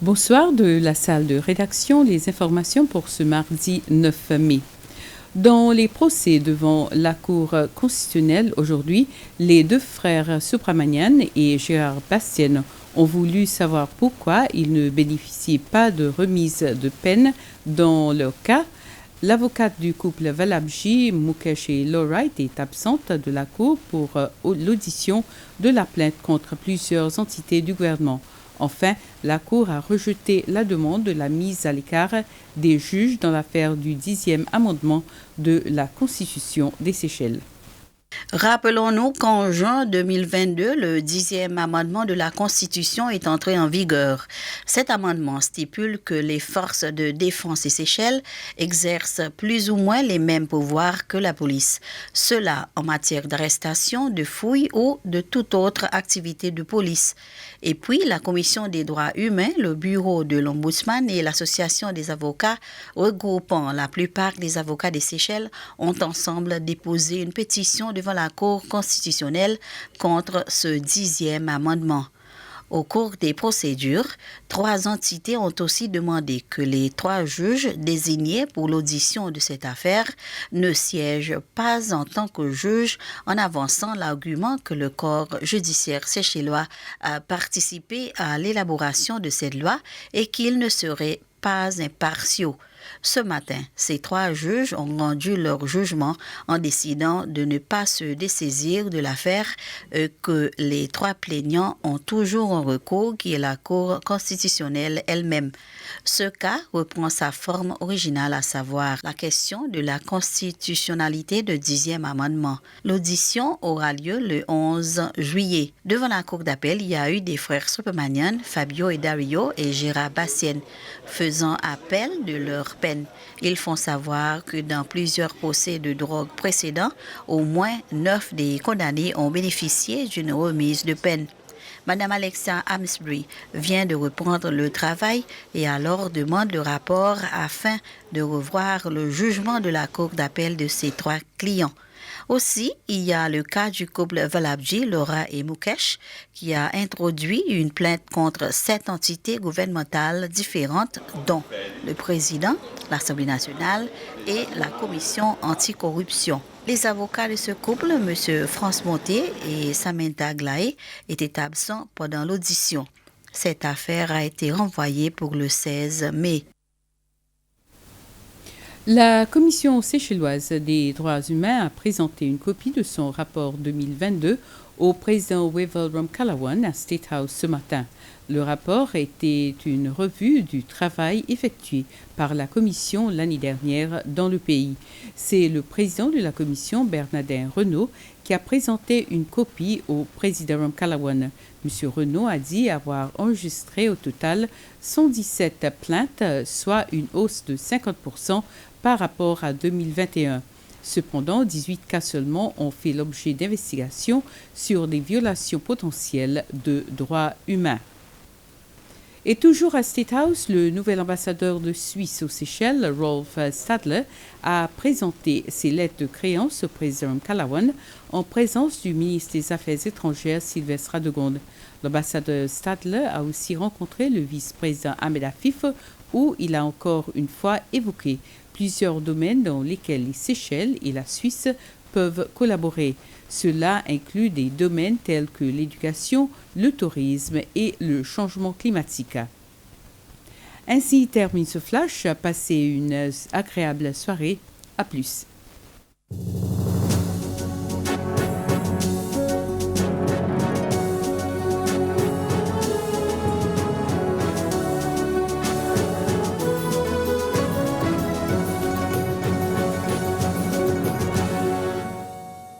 Bonsoir de la salle de rédaction, les informations pour ce mardi 9 mai. Dans les procès devant la Cour constitutionnelle aujourd'hui, les deux frères Subramanian et Gérard Bastien ont voulu savoir pourquoi ils ne bénéficiaient pas de remise de peine dans leur cas. L'avocate du couple Valabji, Mukesh et Lowright, est absente de la Cour pour l'audition de la plainte contre plusieurs entités du gouvernement. Enfin, la Cour a rejeté la demande de la mise à l'écart des juges dans l'affaire du 10e amendement de la Constitution des Seychelles. Rappelons-nous qu'en juin 2022, le 10e amendement de la Constitution est entré en vigueur. Cet amendement stipule que les forces de défense des Seychelles exercent plus ou moins les mêmes pouvoirs que la police. Cela en matière d'arrestation, de fouille ou de toute autre activité de police. Et puis, la Commission des droits humains, le Bureau de l'Ombudsman et l'Association des avocats, regroupant la plupart des avocats des Seychelles, ont ensemble déposé une pétition devant la Cour constitutionnelle contre ce 10e amendement. Au cours des procédures, 3 entités ont aussi demandé que les 3 juges désignés pour l'audition de cette affaire ne siègent pas en tant que juges, en avançant l'argument que le corps judiciaire seychellois a participé à l'élaboration de cette loi et qu'ils ne seraient pas impartiaux. Ce matin, ces 3 juges ont rendu leur jugement en décidant de ne pas se dessaisir de l'affaire que les 3 plaignants ont toujours en recours, qui est la Cour constitutionnelle elle-même. Ce cas reprend sa forme originale, à savoir la question de la constitutionnalité du 10e amendement. L'audition aura lieu le 11 juillet. Devant la Cour d'appel, il y a eu des frères Subramanian, Fabio et Dario et Gérard Bastien, faisant appel de leur peine. Ils font savoir que dans plusieurs procès de drogue précédents, au moins 9 des condamnés ont bénéficié d'une remise de peine. Madame Alexa Amsbury vient de reprendre le travail et alors demande le rapport afin de revoir le jugement de la Cour d'appel de ses 3 clients. Aussi, il y a le cas du couple Valabji, Laura et Mukesh, qui a introduit une plainte contre 7 entités gouvernementales différentes, dont le président, l'Assemblée nationale et la Commission anticorruption. Les avocats de ce couple, M. France Monté et Samantha Glaé, étaient absents pendant l'audition. Cette affaire a été renvoyée pour le 16 mai. La Commission séchelloise des droits humains a présenté une copie de son rapport 2022 au président Wavell Ramkalawan à State House ce matin. Le rapport était une revue du travail effectué par la Commission l'année dernière dans le pays. C'est le président de la Commission, Bernardin Renault, qui a présenté une copie au président Ramkalawan. M. Renault a dit avoir enregistré au total 117 plaintes, soit une hausse de 50% par rapport à 2021. Cependant, 18 cas seulement ont fait l'objet d'investigations sur des violations potentielles de droits humains. Et toujours à State House, le nouvel ambassadeur de Suisse aux Seychelles, Rolf Stadler, a présenté ses lettres de créance au président Ramkalawan en présence du ministre des Affaires étrangères Sylvestre Radegonde. L'ambassadeur Stadler a aussi rencontré le vice-président Ahmed Afif, où il a encore une fois évoqué plusieurs domaines dans lesquels les Seychelles et la Suisse peuvent collaborer. Cela inclut des domaines tels que l'éducation, le tourisme et le changement climatique. Ainsi termine ce flash. Passez une agréable soirée. À plus.